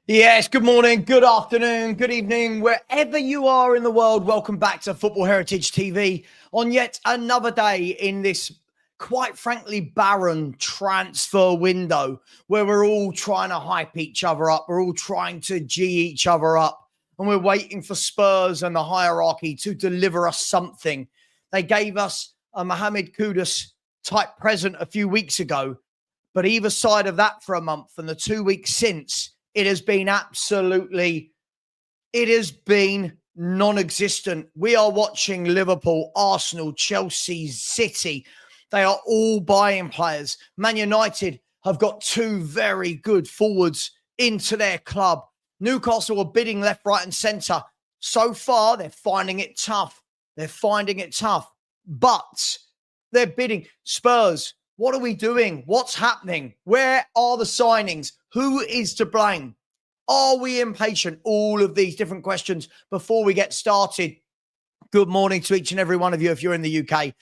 Yes, good morning, good afternoon, good evening, wherever you are in the world. Welcome back to Football Heritage TV on yet another day in this, quite frankly, barren transfer window where we're all trying to hype each other up. We're all trying to G each other up, and we're waiting for Spurs and the hierarchy to deliver us something. They gave us a Mohamed Kudus type present a few weeks ago, but either side of that for a month and the 2 weeks since, it has been non-existent. We are watching Liverpool, Arsenal, Chelsea, City. They are all buying players. Man United have got two very good forwards into their club. Newcastle are bidding left, right, and centre. So far, they're finding it tough. But they're bidding. Spurs, what are we doing? What's happening? Where are the signings? Who is to blame? Are we impatient? All of these different questions before we get started. Good morning to each and every one of you if you're in the UK.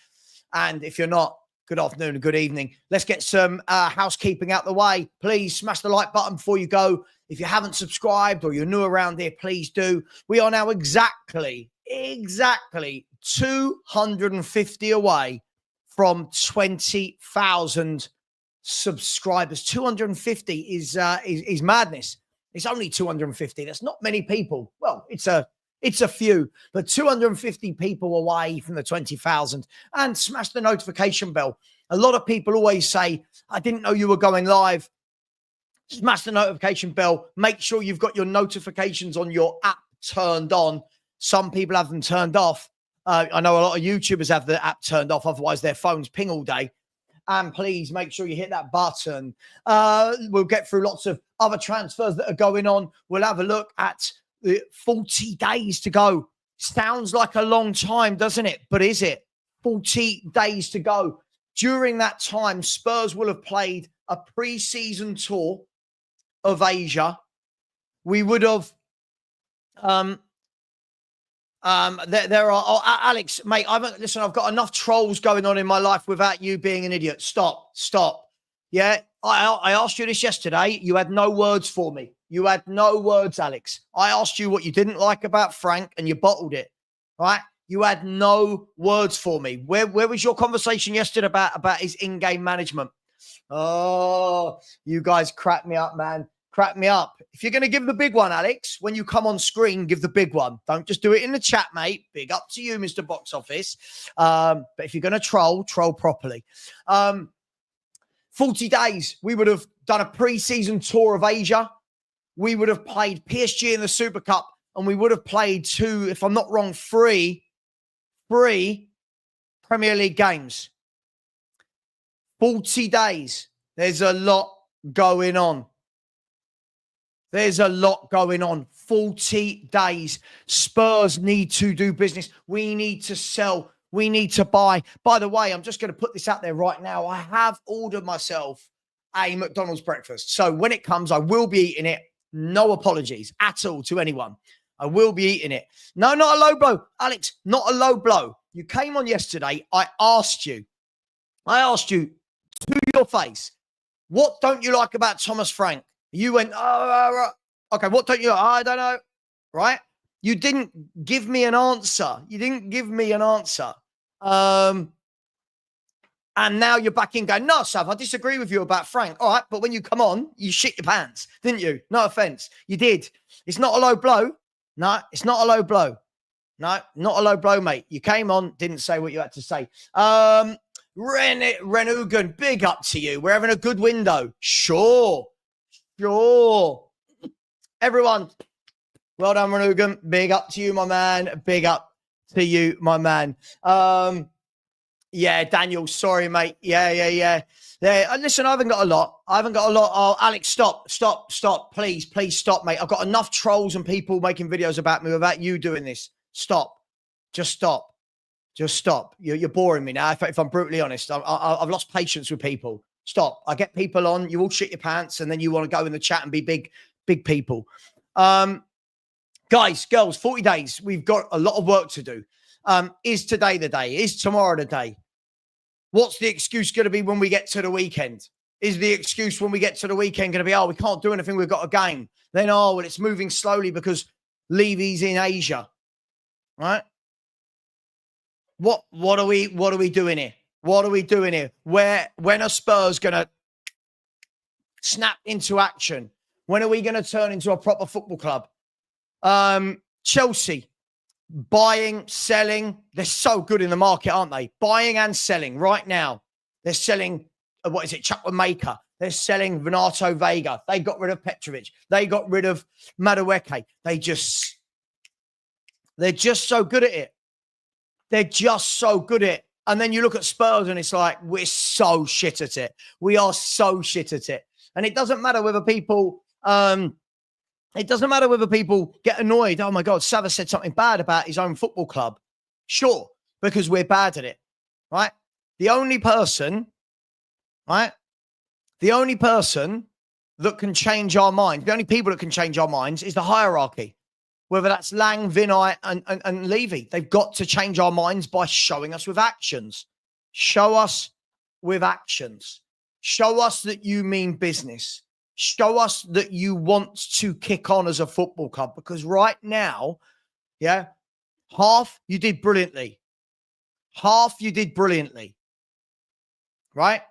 And if you're not, good afternoon and good evening. Let's get some housekeeping out the way. Please smash the like button before you go. If you haven't subscribed or you're new around here, please do. We are now exactly 250 away from 20,000 subscribers. 250 is madness. It's only 250. That's not many people. Well, it's a few, but 250 people away from the 20,000. And smash the notification bell. A lot of people always say, I didn't know you were going live. Smash the notification bell. Make sure you've got your notifications on your app turned on. Some people have them turned off. I know a lot of YouTubers have the app turned off. Otherwise, their phones ping all day. And please make sure you hit that button. We'll get through lots of other transfers that are going on. We'll have a look at the 40 days to go. Sounds like a long time, doesn't it? But is it? 40 days to go. During that time, Spurs will have played a pre-season tour of Asia. We would have... there are Alex, mate. Listen. I've got enough trolls going on in my life without you being an idiot. Stop. Yeah, I asked you this yesterday. You had no words for me. You had no words, Alex. I asked you what you didn't like about Frank, and you bottled it. Right? You had no words for me. Where was your conversation yesterday about his in-game management? Oh, you guys crack me up, man. Crack me up. If you're going to give the big one, Alex, when you come on screen, give the big one. Don't just do it in the chat, mate. Big up to you, Mr. Box Office. But if you're going to troll properly. 40 days, we would have done a pre-season tour of Asia. We would have played PSG in the Super Cup, and we would have played two, if I'm not wrong, three Premier League games. 40 days. There's a lot going on. 40 days. Spurs need to do business. We need to sell. We need to buy. By the way, I'm just going to put this out there right now. I have ordered myself a McDonald's breakfast. So when it comes, I will be eating it. No apologies at all to anyone. I will be eating it. No, not a low blow. Alex, not a low blow. You came on yesterday. I asked you to your face, what don't you like about Thomas Frank? You went, okay, what don't you like? I don't know, right? You didn't give me an answer. And now you're back in going, no, Sav, I disagree with you about Frank. All right, but when you come on, you shit your pants, didn't you? No offense. You did. It's not a low blow. No, it's not a low blow. No, not a low blow, mate. You came on, didn't say what you had to say. Renugan, big up to you. We're having a good window. Sure. Everyone, well done, Renugan. Big up to you, my man. Yeah, Daniel, sorry, mate. Yeah. Listen, I haven't got a lot. Oh, Alex, stop. Please stop, mate. I've got enough trolls and people making videos about me without you doing this. Stop. Just stop. You're boring me now, if I'm brutally honest. I've lost patience with people. Stop. I get people on, you all shit your pants, and then you want to go in the chat and be big people. Guys, girls, 40 days. We've got a lot of work to do. Is today the day? Is tomorrow the day? What's the excuse going to be when we get to the weekend? Is the excuse when we get to the weekend going to be, oh, we can't do anything, we've got a game? Then, oh, well, it's moving slowly because Levy's in Asia, right? What are we doing here? What are we doing here? When are Spurs going to snap into action? When are we going to turn into a proper football club? Chelsea, buying, selling. They're so good in the market, aren't they? Buying and selling right now. They're selling, Chukwuemeka. They're selling Renato Vega. They got rid of Petrovic. They got rid of Madueke. They're just so good at it. They're just so good at it. And then you look at Spurs and it's like, we're so shit at it. We are so shit at it. And it doesn't matter whether people get annoyed. Oh my God, Savva said something bad about his own football club. Sure, because we're bad at it, right? The only person that can change our minds, the only people that can change our minds is the hierarchy. Whether that's Lang, Vinay, and Levy. They've got to change our minds by showing us with actions. Show us with actions. Show us that you mean business. Show us that you want to kick on as a football club. Because right now, half you did brilliantly. Right?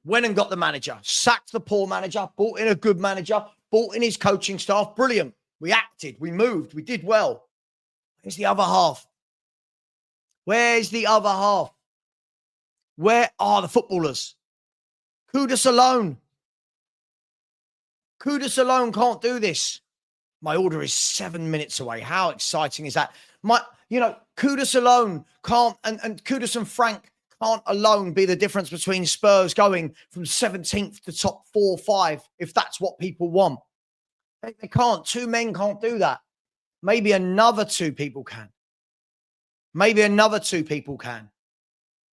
Went and got the manager. Sacked the poor manager. Brought in a good manager. Brought in his coaching staff. Brilliant. We acted, we moved, we did well. Where's the other half? Where's the other half? Where are the footballers? Kudus alone. Kudus alone can't do this. My order is 7 minutes away. How exciting is that? Kudus alone can't, and Kudus and Frank can't alone be the difference between Spurs going from 17th to top 4 or 5, if that's what people want. They can't. 2 men can't do that. Maybe another 2 people can.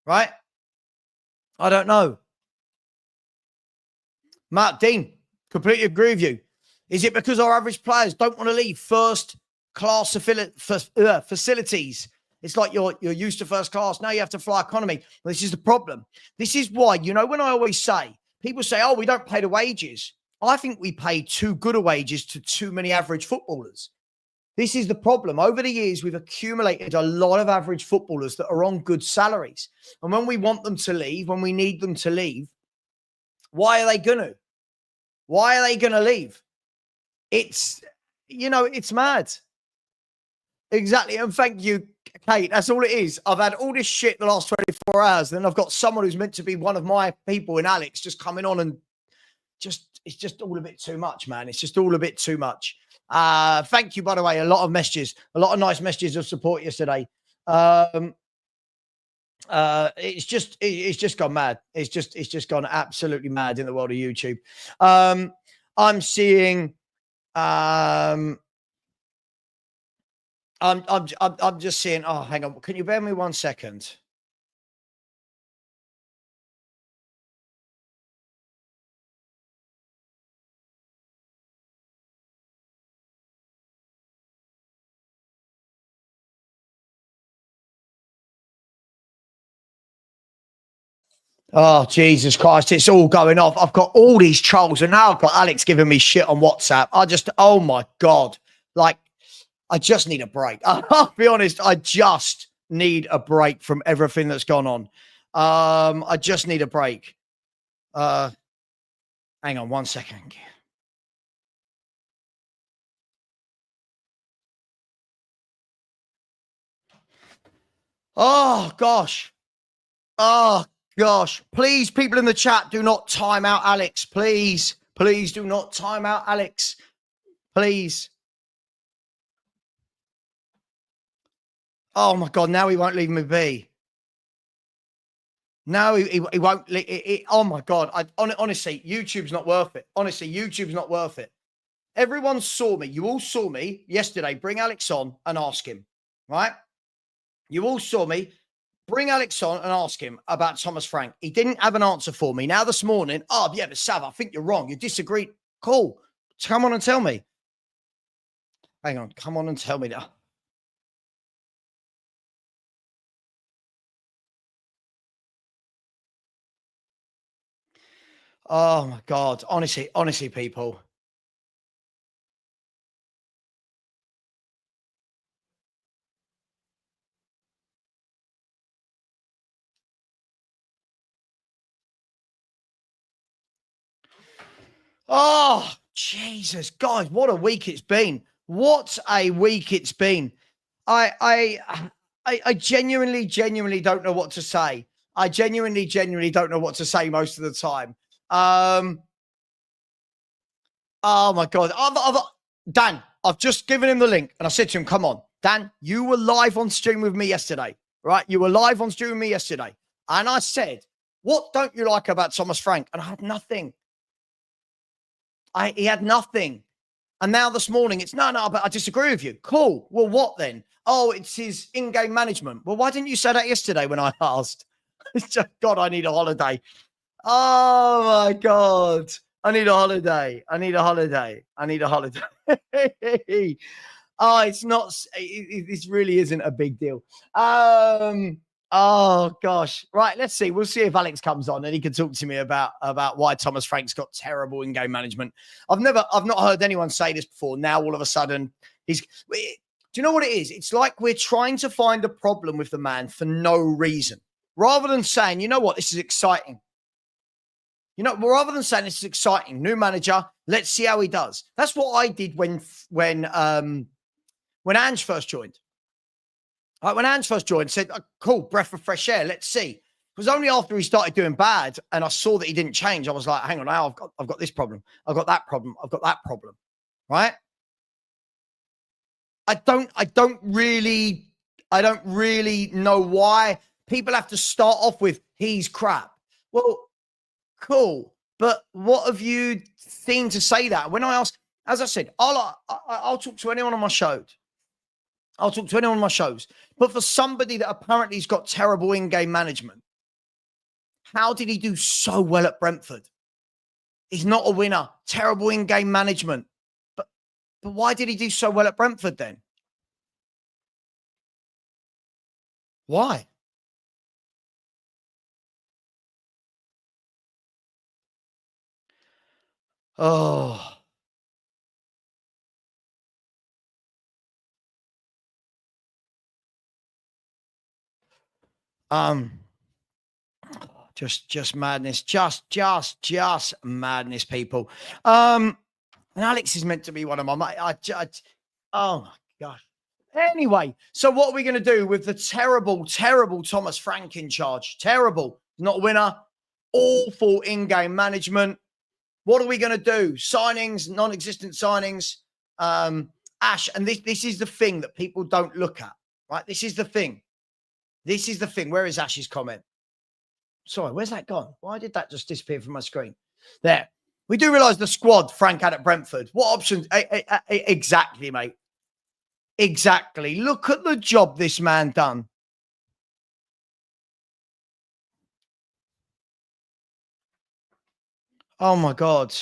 Right? I don't know. Mark Dean, completely agree with you. Is it because our average players don't want to leave first class facilities? It's like you're used to first class. Now you have to fly economy. Well, this is the problem. This is why, when I always say, people say, oh, we don't pay the wages. I think we pay too good a wages to too many average footballers. This is the problem. Over the years, we've accumulated a lot of average footballers that are on good salaries. And when we want them to leave, when we need them to leave, why are they going to? Why are they going to leave? It's mad. Exactly. And thank you, Kate. That's all it is. I've had all this shit the last 24 hours. And then I've got someone who's meant to be one of my people in Alex just coming on and it's just all a bit too much, man. It's just all a bit too much. Thank you, by the way. A lot of messages, a lot of nice messages of support yesterday. It's just gone mad. It's just gone absolutely mad in the world of YouTube. I'm seeing, I'm just seeing, oh, hang on. Can you bear me 1 second? Oh, Jesus Christ. It's all going off. I've got all these trolls and now I've got Alex giving me shit on WhatsApp. Oh my God. Like, I just need a break. I'll be honest. I just need a break from everything that's gone on. I just need a break. Hang on 1 second. Oh, gosh. Oh, gosh. Please, people in the chat, do not time out Alex. Please do not time out Alex. Please. Oh, my God. Now he won't leave me be. No, he won't. Oh, my God. Honestly, YouTube's not worth it. Honestly, YouTube's not worth it. Everyone saw me. You all saw me yesterday. Bring Alex on and ask him, right? You all saw me. Bring Alex on and ask him about Thomas Frank. He didn't have an answer for me. Now this morning, oh, yeah, but Sav, I think you're wrong. You disagree. Cool. Come on and tell me. Hang on. Come on and tell me now. Oh my God. Honestly, people. Oh, Jesus, guys, what a week it's been. What a week it's been. I genuinely don't know what to say. I genuinely don't know what to say most of the time. Oh my God. Dan, I've just given him the link and I said to him, come on, Dan, you were live on stream with me yesterday, right? You were live on stream with me yesterday. And I said, what don't you like about Thomas Frank? And I had nothing. He had nothing. And now this morning, it's no, but I disagree with you. Cool. Well, what then? Oh, it's his in-game management. Well, why didn't you say that yesterday when I asked? It's just, God, I need a holiday. Oh my God. I need a holiday. I need a holiday. I need a holiday. Oh, it's not, this really isn't a big deal. Oh gosh. Right. Let's see. We'll see if Alex comes on and he can talk to me about why Thomas Frank's got terrible in-game management. I've not heard anyone say this before. Now all of a sudden do you know what it is? It's like we're trying to find a problem with the man for no reason, rather than saying, you know what, this is exciting. You know, rather than saying this is exciting, new manager, let's see how he does. That's what I did when Ange first joined. When Ange first joined, said, oh, cool, breath of fresh air, let's see. It was only after he started doing bad and I saw that he didn't change, I was like, hang on, now I've got this problem. I've got that problem. I've got that problem, right? I don't really know why people have to start off with he's crap. Well, cool. But what have you seen to say that? When I ask, as I said, I'll talk to anyone on my shows. I'll talk to anyone on my shows. But for somebody that apparently has got terrible in-game management, how did he do so well at Brentford? He's not a winner. Terrible in-game management. But why did he do so well at Brentford then? Why? Oh. Just madness. Just madness, people. And Alex is meant to be one of my oh my gosh. Anyway, so what are we going to do with the terrible Thomas Frank in charge? Terrible. Not a winner. Awful in-game management. What are we going to do? Signings, non-existent signings. Ash, and this is the thing that people don't look at, right? This is the thing. This is the thing. Where is Ash's comment? Sorry, where's that gone? Why did that just disappear from my screen? There. We do realise the squad Frank had at Brentford. What options? Exactly, mate. Exactly. Look at the job this man done. Oh, my God.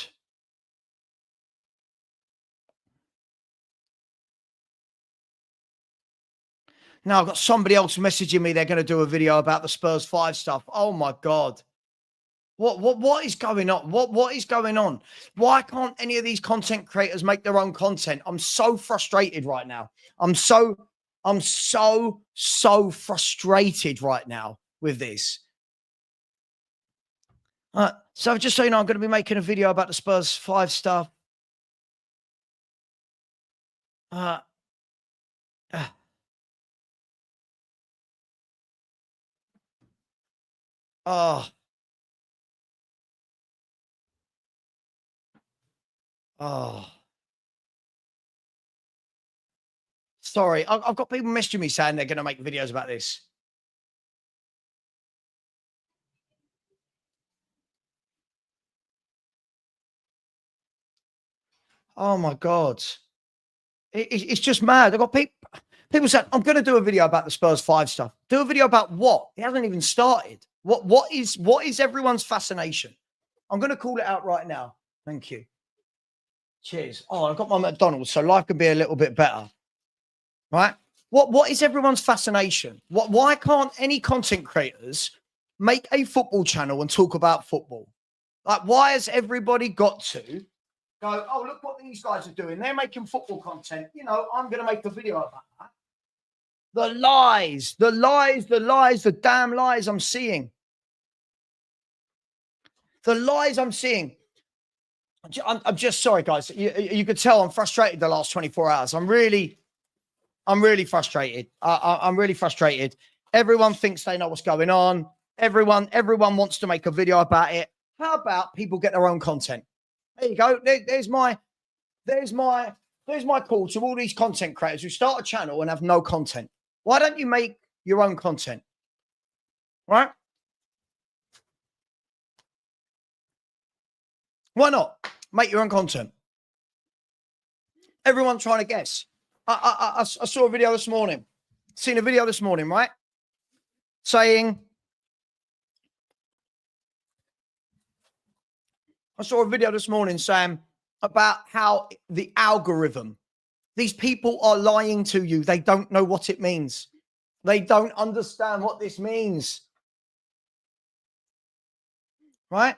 Now I've got somebody else messaging me. They're going to do a video about the Spurs 5 stuff. Oh, my God. What is going on? What is going on? Why can't any of these content creators make their own content? I'm so frustrated right now. I'm so frustrated right now with this. So just so you know, I'm going to be making a video about the Spurs 5 stuff. Oh. Sorry, I've got people messaging me saying they're going to make videos about this. Oh my God. It's just mad. I've got people saying, I'm going to do a video about the Spurs 5 stuff. Do a video about what? It hasn't even started. What is everyone's fascination? I'm going to call it out right now. Thank you. Cheers. Oh, I've got my McDonald's, so life can be a little bit better. Right? What is everyone's fascination? Why can't any content creators make a football channel and talk about football? Like, why has everybody got to go, oh, look what these guys are doing. They're making football content. You know, I'm going to make a video about that. The lies, the lies, the lies, the damn lies I'm seeing. The lies I'm seeing. I'm just sorry, guys. You could tell I'm frustrated the last 24 hours. I'm really frustrated. I'm really frustrated. Everyone thinks they know what's going on. Everyone wants to make a video about it. How about people get their own content? There you go. There's my call to all these content creators who start a channel and have no content. Why don't you make your own content? Right? Why not? Make your own content. Everyone's trying to guess. I saw a video this morning. Seen a video this morning, right? Saying, I saw a video this morning saying about how the algorithm, these people are lying to you. They don't know what it means. They don't understand what this means. Right?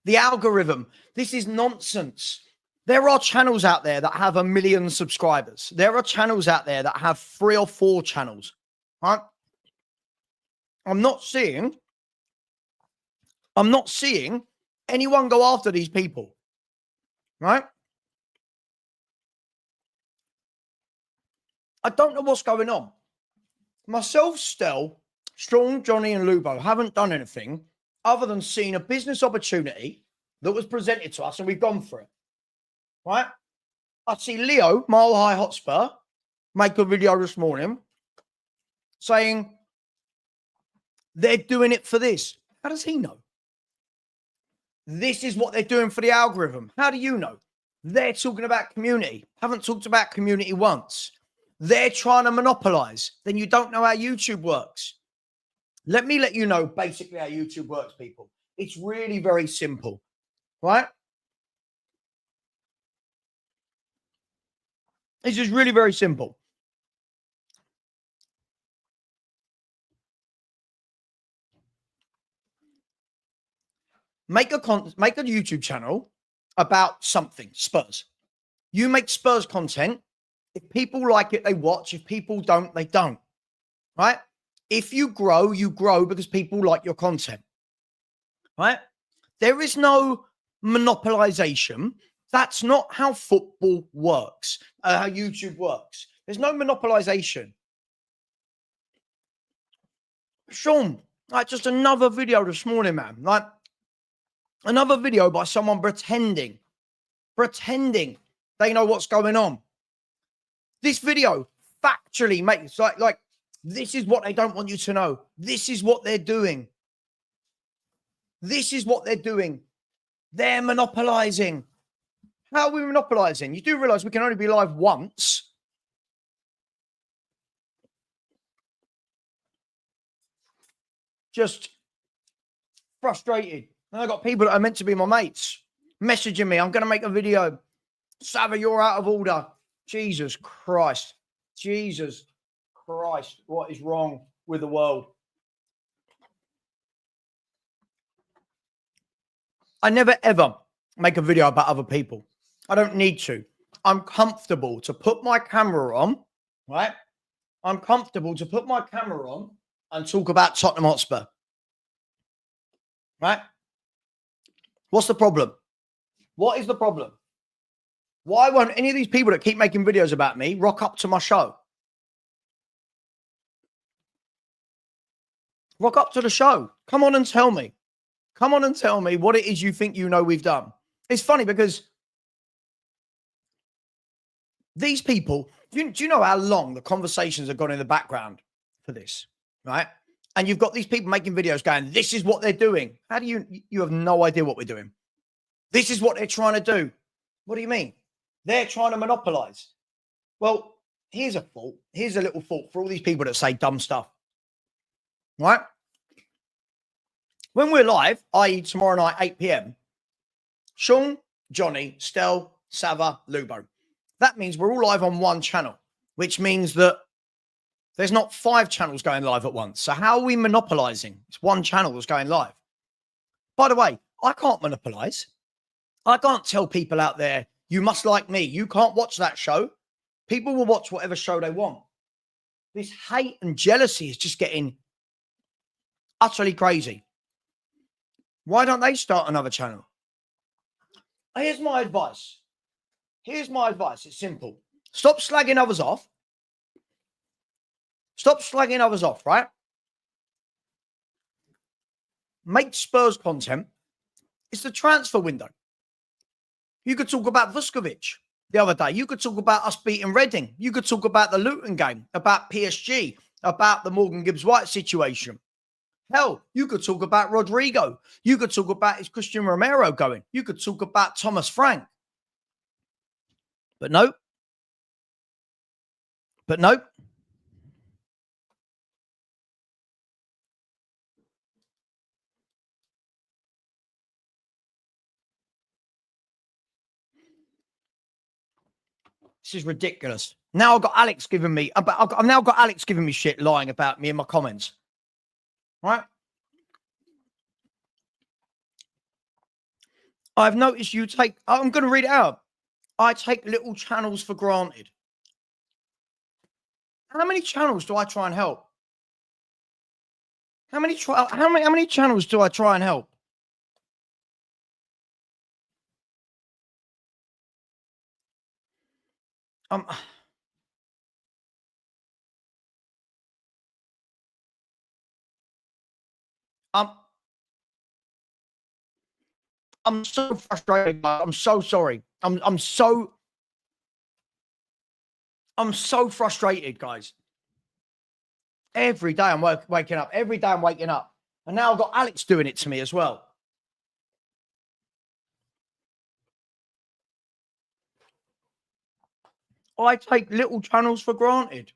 The algorithm. This is nonsense. There are channels out there that have 1 million subscribers. There are channels out there that have 3 or 4 channels. Right? I'm not seeing anyone go after these people. Right? I don't know what's going on. Myself, Stel, Strong, Johnny, and Lubo haven't done anything other than seen a business opportunity that was presented to us, and we've gone for it. Right? I see Leo, Mile High Hotspur, make a video this morning saying they're doing it for this. How does he know? This is what they're doing for the algorithm. How do you know? They're talking about community. Haven't talked about community once. They're trying to monopolize. Then you don't know how YouTube works. Let me let you know basically how YouTube works, people. It's really very simple, right? It's just really very simple. Make a YouTube channel about something, Spurs. You make Spurs content. If people like it, they watch. If people don't, they don't. Right? If you grow because people like your content. Right? There is no monopolization. That's not how football works, how YouTube works. There's no monopolization. Sean, like just another video this morning, man. Like another video by someone pretending they know what's going on. This video factually makes like this is what they don't want you to know. This is what they're doing. This is what they're doing. They're monopolizing. How are we monopolizing? You do realize we can only be live once. Just frustrated. And I got people that are meant to be my mates messaging me. I'm going to make a video. Savva, you're out of order. Jesus Christ. Jesus Christ. What is wrong with the world? I never, ever make a video about other people. I don't need to. I'm comfortable to put my camera on, right? I'm comfortable to put my camera on and talk about Tottenham Hotspur. Right? What's the problem? What is the problem? Why won't any of these people that keep making videos about me rock up to my show? Rock up to the show. Come on and tell me. Come on and tell me what it is you think you know we've done. It's funny because these people, do you know how long the conversations have gone in the background for this, right? And you've got these people making videos going, this is what they're doing. How do you have no idea what we're doing. This is what they're trying to do. What do you mean? They're trying to monopolize. Well, here's a fault. Here's a little fault for all these people that say dumb stuff, right? When we're live, i.e. tomorrow night, 8 p.m., Sean, Johnny, Stel, Savva, Lubo. That means we're all live on one channel, which means that there's not 5 channels going live at once. So how are we monopolizing? It's one channel that's going live. By the way, I can't monopolize. I can't tell people out there, you must like me. You can't watch that show. People will watch whatever show they want. This hate and jealousy is just getting utterly crazy. Why don't they start another channel? Here's my advice. Here's my advice. It's simple. Stop slagging others off. Stop slagging others off, right? Make Spurs content. It's the transfer window. You could talk about Vuskovic the other day. You could talk about us beating Reading. You could talk about the Luton game, about PSG, about the Morgan Gibbs-White situation. Hell, you could talk about Rodrygo. You could talk about is Christian Romero going. You could talk about Thomas Frank. But no. But no. This is ridiculous. Now I've got Alex giving me I've now got Alex giving me shit, lying about me in my comments. Right? I've noticed you take, I'm going to read it out. I take little channels for granted. How many channels do I try and help? How many channels do I try and help? I'm so frustrated. I'm so sorry. I'm so frustrated, guys. Every day I'm waking up. Every day I'm waking up. And now I've got Alex doing it to me as well. I take little channels for granted.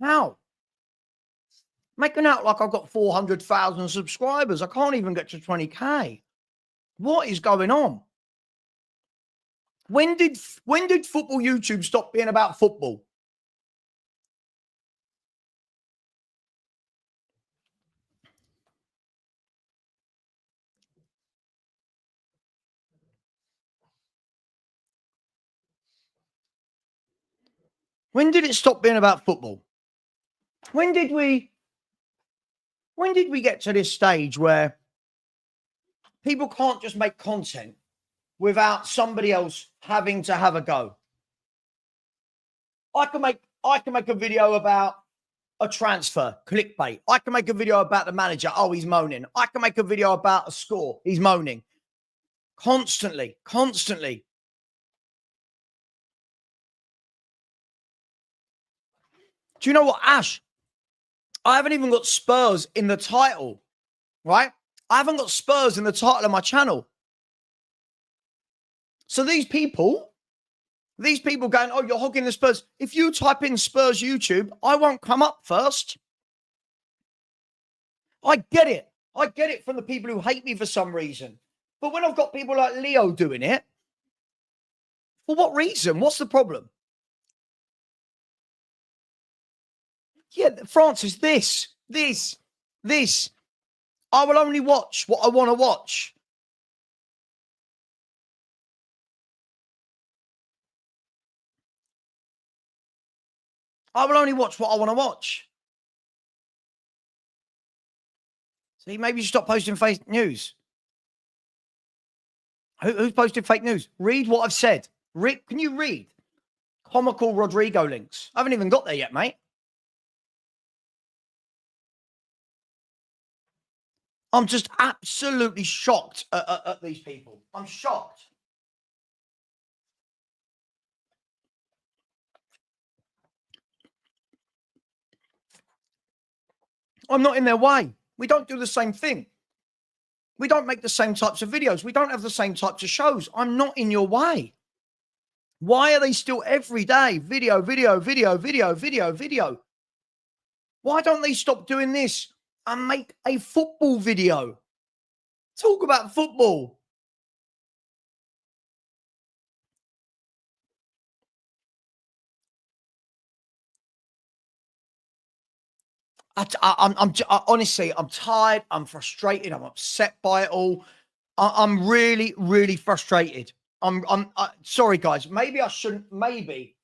How? Making out like I've got 400,000 subscribers. I can't even get to 20K. What is going on? When did football YouTube stop being about football? When did it stop being about football? When did we get to this stage where people can't just make content without somebody else having to have a go? I can make a video about a transfer, clickbait. I can make a video about the manager. Oh, he's moaning. I can make a video about a score. He's moaning. Constantly. Do you know what, Ash? I haven't even got Spurs in the title, right? I haven't got Spurs in the title of my channel. So these people going, oh, you're hogging the Spurs. If you type in Spurs YouTube, I won't come up first. I get it. I get it from the people who hate me for some reason. But when I've got people like Leo doing it, for what reason? What's the problem? Yeah, Francis, this. I will only watch what I want to watch. I will only watch what I want to watch. See, maybe you stop posting fake news. Who's posted fake news? Read what I've said. Can you read? Comical Rodrigo links. I haven't even got there yet, mate. I'm just absolutely shocked at these people. I'm shocked. I'm not in their way. We don't do the same thing. We don't make the same types of videos. We don't have the same types of shows. I'm not in your way. Why are they still every day video? Why don't they stop doing this and make a football video? Talk about football. Honestly, I'm tired. I'm frustrated. I'm upset by it all. I'm really, really frustrated. I'm sorry, guys. Maybe I shouldn't. Maybe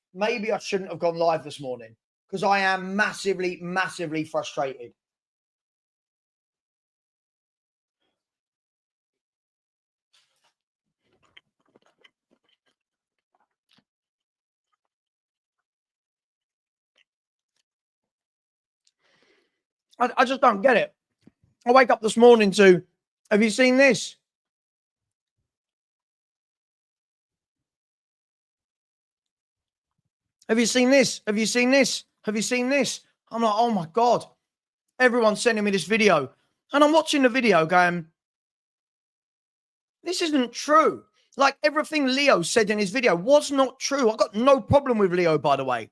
I shouldn't have gone live this morning because I am massively, massively frustrated. I just don't get it. I wake up this morning to, have you seen this? Have you seen this? Have you seen this? Have you seen this? I'm like, oh my God. Everyone's sending me this video. And I'm watching the video going, this isn't true. Like everything Leo said in his video was not true. I got no problem with Leo, by the way.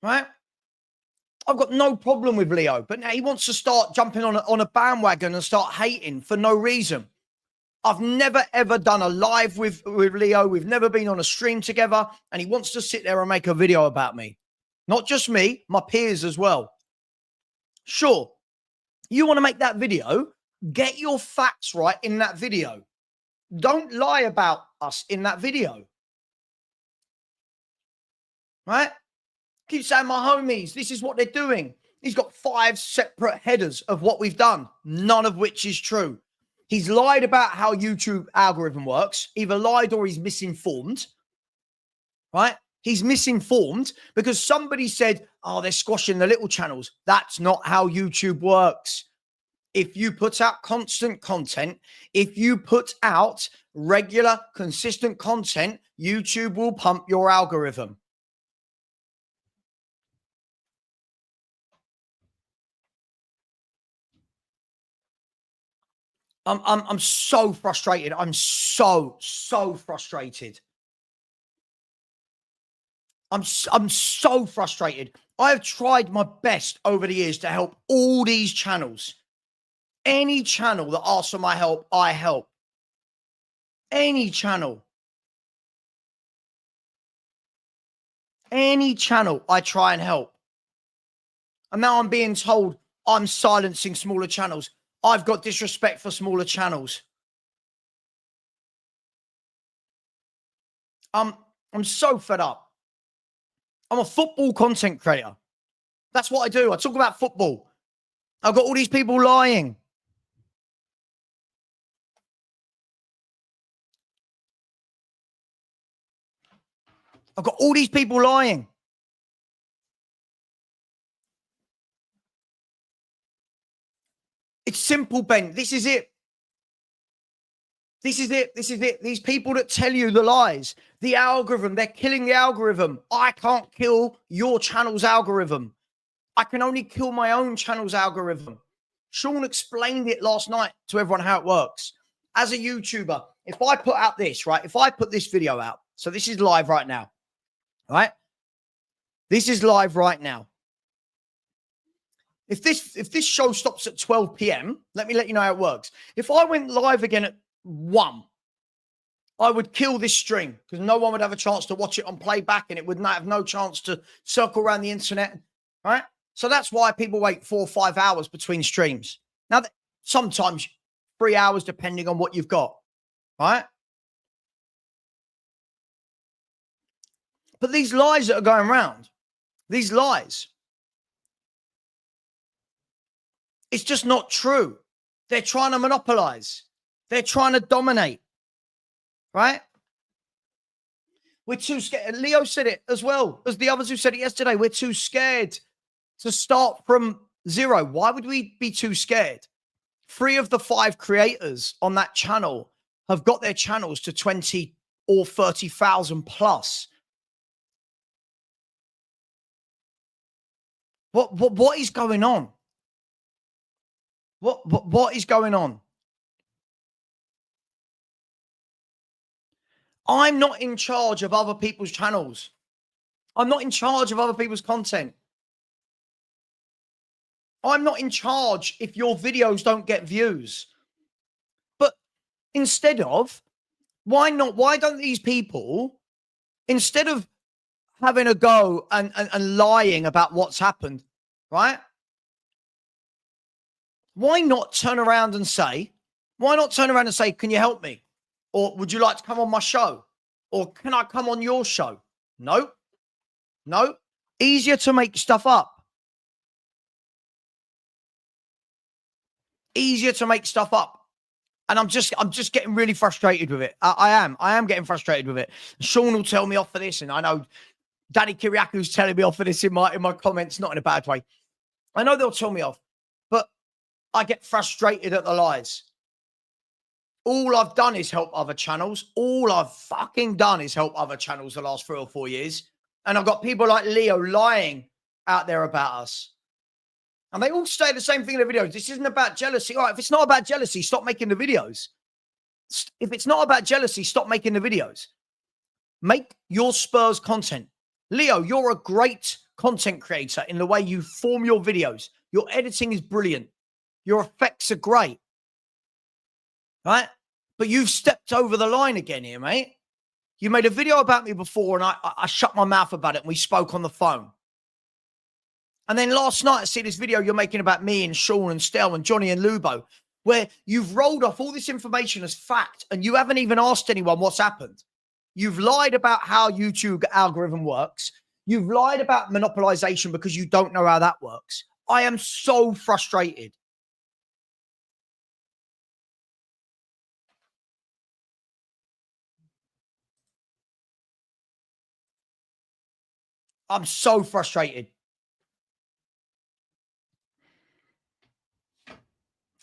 Right? I've got no problem with Leo, but now he wants to start jumping on a bandwagon and start hating for no reason. I've never, ever done a live with Leo. We've never been on a stream together, and he wants to sit there and make a video about me. Not just me, my peers as well. Sure, you want to make that video, get your facts right in that video. Don't lie about us in that video. Right? Keep saying my homies, this is what they're doing. He's got 5 separate headers of what we've done, none of which is true. He's lied about how YouTube algorithm works, either lied or he's misinformed, right? He's misinformed because somebody said, oh, they're squashing the little channels. That's not how YouTube works. If you put out constant content, if you put out regular, consistent content, YouTube will pump your algorithm. I'm so frustrated. I'm so frustrated. I'm so frustrated. I have tried my best over the years to help all these channels. Any channel that asks for my help, I help. Any channel. Any channel, I try and help. And now I'm being told I'm silencing smaller channels. I've got disrespect for smaller channels. I'm so fed up. I'm a football content creator. That's what I do. I talk about football. I've got all these people lying. I've got all these people lying. It's simple, Ben. This is it. This is it. This is it. These people that tell you the lies, the algorithm, they're killing the algorithm. I can't kill your channel's algorithm. I can only kill my own channel's algorithm. Sean explained it last night to everyone how it works. As a YouTuber, if I put out this, right? If I put this video out, so this is live right now, right? This is live right now. If this show stops at 12 p.m., let me let you know how it works. If I went live again at 1, I would kill this stream because no one would have a chance to watch it on playback and it would not have no chance to circle around the internet, right? So that's why people wait 4 or 5 hours between streams. Now, sometimes 3 hours depending on what you've got, right? But these lies that are going around, these lies, it's just not true. They're trying to monopolize. They're trying to dominate, right? We're too scared. Leo said it as well as the others who said it yesterday. We're too scared to start from zero. Why would we be too scared? 3 of the 5 creators on that channel have got their channels to 20 or 30,000 plus. What is going on? What is going on? I'm not in charge of other people's channels. I'm not in charge of other people's content. I'm not in charge if your videos don't get views. But instead of, why don't these people, instead of having a go and lying about what's happened, right? why not turn around and say, can you help me? Or would you like to come on my show? Or can I come on your show? No. Easier to make stuff up. Easier to make stuff up. And I'm just getting really frustrated with it. I am getting frustrated with it. Sean will tell me off for this, and I know Danny Kiriaku's telling me off for this in my comments, not in a bad way. I know they'll tell me off, but I get frustrated at the lies. All I've done is help other channels. All I've fucking done is help other channels the last 3 or 4 years. And I've got people like Leo lying out there about us. And they all say the same thing in the videos. This isn't about jealousy. All right, if it's not about jealousy, stop making the videos. If it's not about jealousy, stop making the videos. Make your Spurs content. Leo, you're a great content creator in the way you form your videos. Your editing is brilliant. Your effects are great. Right? But you've stepped over the line again here, mate. You made a video about me before, and I shut my mouth about it, and we spoke on the phone. And then last night, I see this video you're making about me and Sean and Stel and Johnny and Lubo, where you've rolled off all this information as fact, and you haven't even asked anyone what's happened. You've lied about how YouTube algorithm works. You've lied about monopolization because you don't know how that works. I am so frustrated. I'm so frustrated.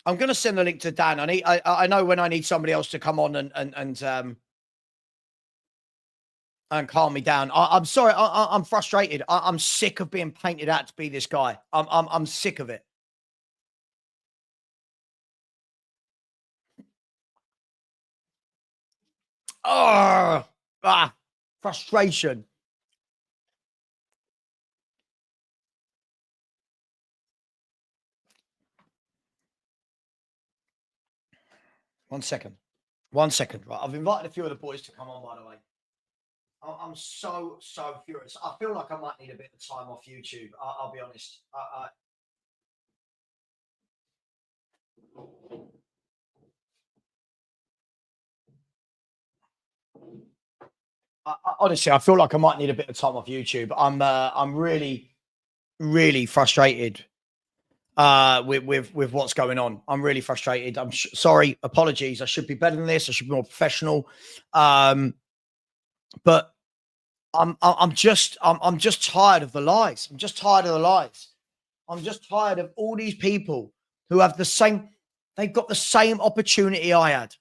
I'm going to send the link to Dan. I know when I need somebody else to come on and calm me down. I'm sorry. I'm frustrated. I'm sick of being painted out to be this guy. I'm sick of it. Frustration. One second. Right. I've invited a few of the boys to come on, by the way. I'm so furious. I feel like I might need a bit of time off YouTube. I'll be honest. Honestly, I feel like I might need a bit of time off YouTube. I'm really frustrated with what's going on. I'm really frustrated. I'm sorry. Apologies. I should be better than this. I should be more professional. But I'm just tired of the lies. I'm just tired of the lies. I'm just tired of all these people who have they've got the same opportunity I had.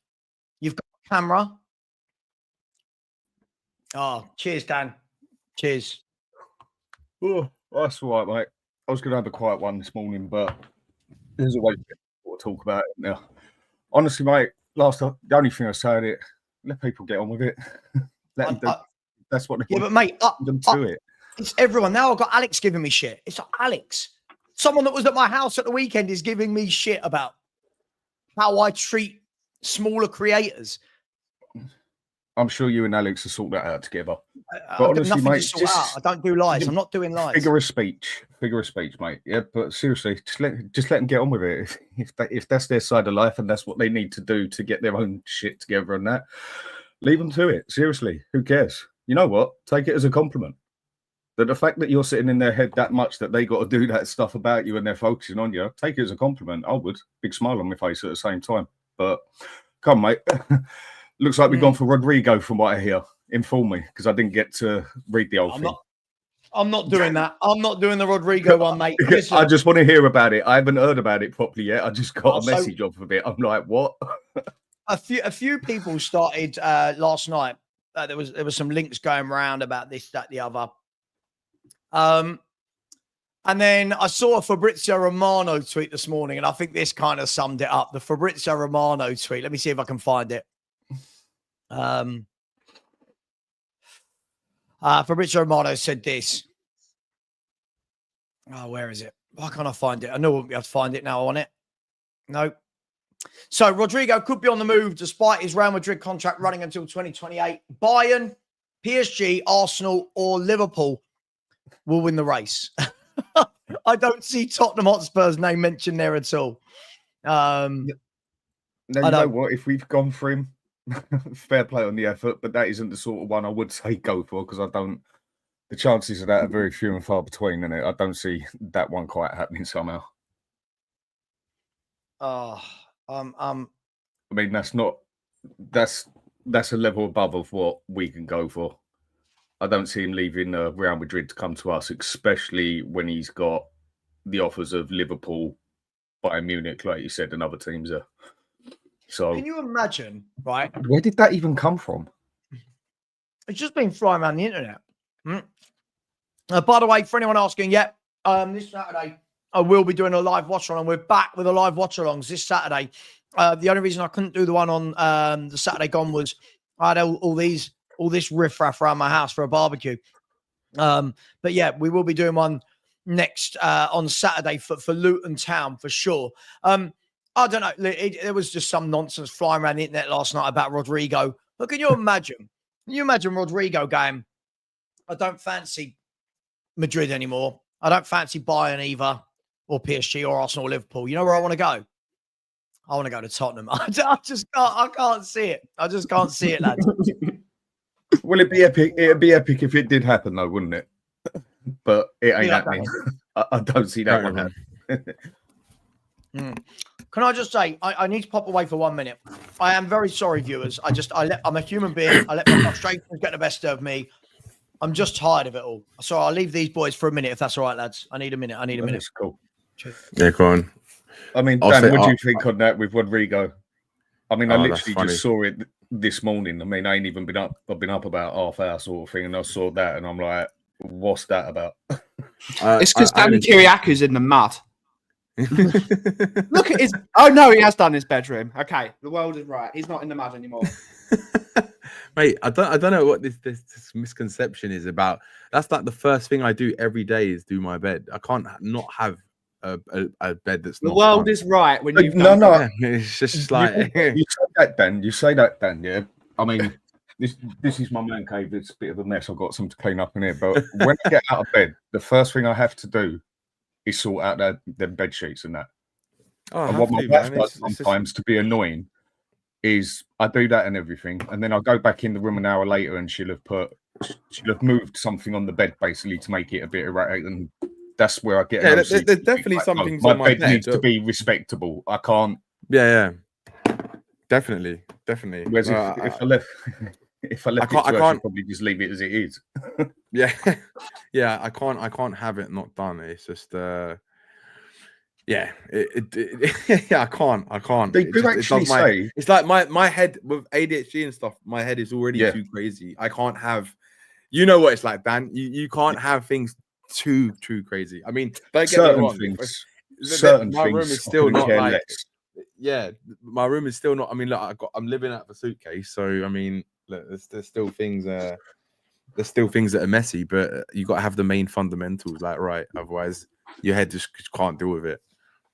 You've got a camera. Oh, cheers, Dan. Cheers. Oh, that's all right, mate. I was going to have a quiet one this morning, but there's always what to talk about now. Honestly, mate, the only thing I say is let people get on with it. Let them do. That's what they want. Yeah, but mate, them to it. It's everyone. Now I've got Alex giving me shit. It's like Alex. Someone that was at my house at the weekend is giving me shit about how I treat smaller creators. I'm sure you and Alex will sort that out together. But honestly, mate, I don't do lies. I'm not doing lies. Figure of speech, mate. Yeah, but seriously, just let them get on with it. If that's their side of life and that's what they need to do to get their own shit together and that, leave them to it. Seriously, who cares? You know what? Take it as a compliment. That the fact that you're sitting in their head that much that they got to do that stuff about you and they're focusing on you, take it as a compliment. I would. Big smile on my face at the same time. But come, mate. Looks like we've gone for Rodrigo from what I hear. Inform me, because I didn't get to read the whole thing. I'm not doing that. I'm not doing the Rodrigo one, mate. Listen. I just want to hear about it. I haven't heard about it properly yet. I just got a message off of it. I'm like, what? a few people started last night. There was some links going around about this, that, the other. And then I saw a Fabrizio Romano tweet this morning, and I think this kind of summed it up. The Fabrizio Romano tweet. Let me see if I can find it. Fabrizio Romano said this. Oh, where is it? Why can't I find it? I know I won't be able to find it now on it. No. So Rodrigo could be on the move despite his Real Madrid contract running until 2028. Bayern, PSG, Arsenal, or Liverpool will win the race. I don't see Tottenham Hotspur's name mentioned there at all. Now, you know what? If we've gone for him, fair play on the effort, but that isn't the sort of one I would say go for, because I don't. The chances of that are very few and far between, and I don't see that one quite happening somehow. I mean, that's a level above of what we can go for. I don't see him leaving Real Madrid to come to us, especially when he's got the offers of Liverpool, Bayern Munich, like you said, and other teams there. So, can you imagine, right? Where did that even come from? It's just been flying around the internet. By the way, for anyone asking, this Saturday I will be doing a live watch along. We're back with a live watch alongs this Saturday. The only reason I couldn't do the one on the Saturday gone was I had all this riffraff around my house for a barbecue. But yeah, we will be doing one next on Saturday for Luton Town for sure. I don't know. There was just some nonsense flying around the internet last night about Rodrygo. But can you imagine? Can you imagine Rodrygo going, I don't fancy Madrid anymore. I don't fancy Bayern either, or PSG, or Arsenal, or Liverpool. You know where I want to go? I want to go to Tottenham. I just can't. I can't see it. I just can't see it, lads. Will it be epic? It'd be epic if it did happen, though, wouldn't it? But it ain't happening. I don't see that one happening. Can I just say, I need to pop away for 1 minute. I am very sorry, viewers. I'm a human being. I let my frustrations get the best of me. I'm just tired of it all. So I'll leave these boys for a minute, if that's all right, lads. I need a minute. That's cool. Yeah, go on. I mean, Dan, what do you think on that with Rodrigo? I mean, I literally just saw it this morning. I mean, I ain't even been up. I've been up about half hour sort of thing, and I saw that, and I'm like, what's that about? It's because Danny Kiriaku's in the mud. Look at his. Oh no, he has done his bedroom. Okay, the world is right. He's not in the mud anymore. Mate, I don't know what this misconception is about. That's like the first thing I do every day is do my bed. I can't not have a bed that's the not. The world is right when you. No. It's just like you say that, Dan. You say that, Dan. Yeah. I mean, this is my man cave. It's a bit of a mess. I've got some to clean up in here. But when I get out of bed, the first thing I have to do is sort out the bed sheets and that. Oh, and what my wife does sometimes to be annoying is I do that and everything, and then I'll go back in the room an hour later and she'll have moved something on the bed basically to make it a bit erratic, and that's where I get. Yeah, there's definitely something. My bed needs to be respectable. I can't. Yeah, definitely. Whereas if I left. If I left it to her, I'd probably just leave it as it is. yeah. I can't have it not done. It's just, yeah. I can't. They do actually say it's like my head with ADHD and stuff. My head is already too crazy. I can't have. You know what it's like, Dan. You can't have things too crazy. I mean, don't get me wrong. My room is still not like. Less. Yeah, my room is still not. I mean, look, I'm living out of a suitcase, so I mean. Look, there's still things that are messy, but you got to have the main fundamentals right. Otherwise, your head just can't deal with it.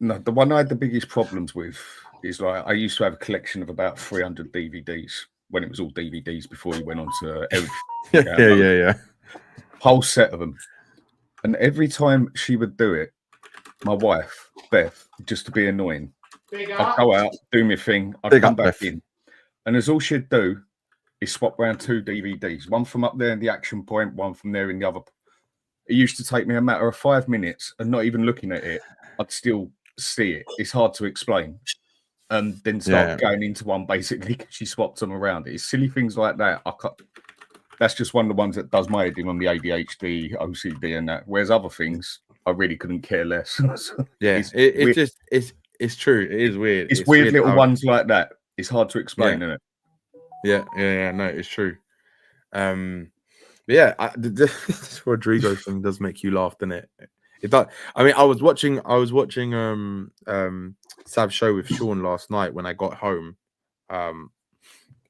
No, the one I had the biggest problems with is like I used to have a collection of about 300 DVDs when it was all DVDs before you went on to everything. yeah. Whole set of them, and every time she would do it, my wife Beth, just to be annoying, I'd go out, do my thing, I'd come back in, and as all she'd do. Is swap around 2 DVDs, one from up there in the action point, one from there in the other. It used to take me a matter of 5 minutes and not even looking at it, I'd still see it. It's hard to explain. And then start going into one basically because she swapped them around. It's silly things like that. That's just one of the ones that does my head in on the ADHD, OCD and that. Whereas other things, I really couldn't care less. Yeah, it's true. It is weird. It's weird little ones like that. It's hard to explain, isn't it? Yeah, no, it's true. But yeah, this Rodrigo thing does make you laugh, doesn't it? It does. I mean, I was watching Sav's show with Sean last night when I got home, and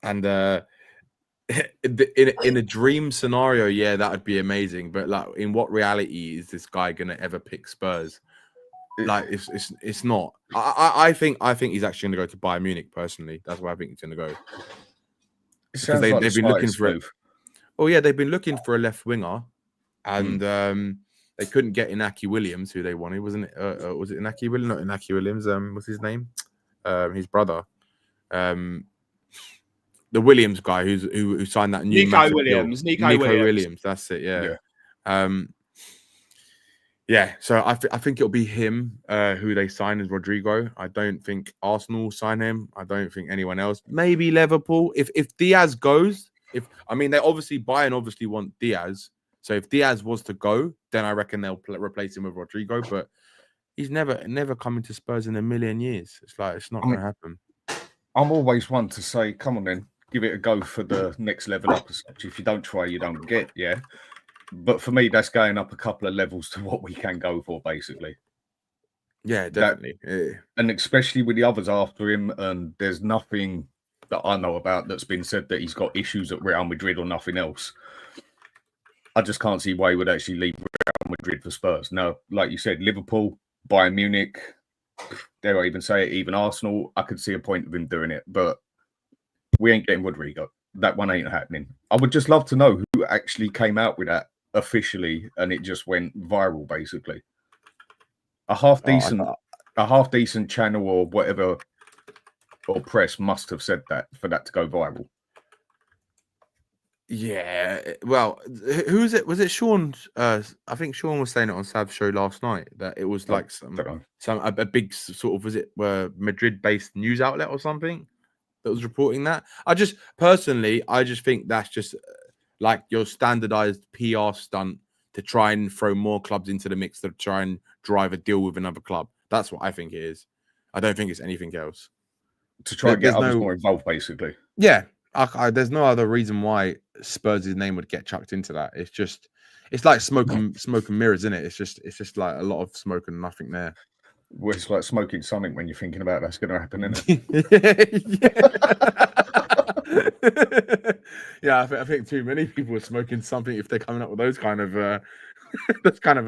in a dream scenario, that would be amazing. But like, in what reality is this guy gonna ever pick Spurs? Like, it's not. I think he's actually gonna go to Bayern Munich. Personally, that's where I think he's gonna go. Because they've been looking for it. Oh yeah, they've been looking for a left winger, and they couldn't get Inaki Williams, who they wanted, wasn't it? Was it Inaki Williams? Not Inaki Williams. What's his name? his brother, the Williams guy who signed that new Nico Williams. deal. Nico Williams. That's it. Yeah. Yeah, so I think it'll be him who they sign as Rodrigo. I don't think Arsenal will sign him. I don't think anyone else. Maybe Liverpool. If Diaz goes, they Bayern obviously want Diaz. So if Diaz was to go, then I reckon they'll replace him with Rodrigo. But he's never coming to Spurs in a million years. It's like it's not going to happen. I'm always one to say, come on then, give it a go for the next level up. If you don't try, you don't get. Yeah. But for me, that's going up a couple of levels to what we can go for, basically. Yeah, definitely. And especially with the others after him, and there's nothing that I know about that's been said that he's got issues at Real Madrid or nothing else. I just can't see why he would actually leave Real Madrid for Spurs. No, like you said, Liverpool, Bayern Munich, dare I even say it, even Arsenal, I could see a point of him doing it. But we ain't getting Rodrigo. That one ain't happening. I would just love to know who actually came out with that officially, and it just went viral, basically. A half decent channel or whatever or press must have said that for that to go viral. Yeah, well, who is it? Was it Sean? I think Sean was saying it on Sav's show last night that it was like a big sort of, was it Madrid-based news outlet or something that was reporting that. I just think that's just like your standardized PR stunt to try and throw more clubs into the mix to try and drive a deal with another club. That's what I think it is. I don't think it's anything else. To try and get others more involved, basically. Yeah. There's no other reason why Spurs' name would get chucked into that. It's like smoke and mirrors, isn't it? It's just like a lot of smoke and nothing there. Well, it's like smoking something when you're thinking about that's going to happen, isn't it? Yeah, I think too many people are smoking something if they're coming up with those kind of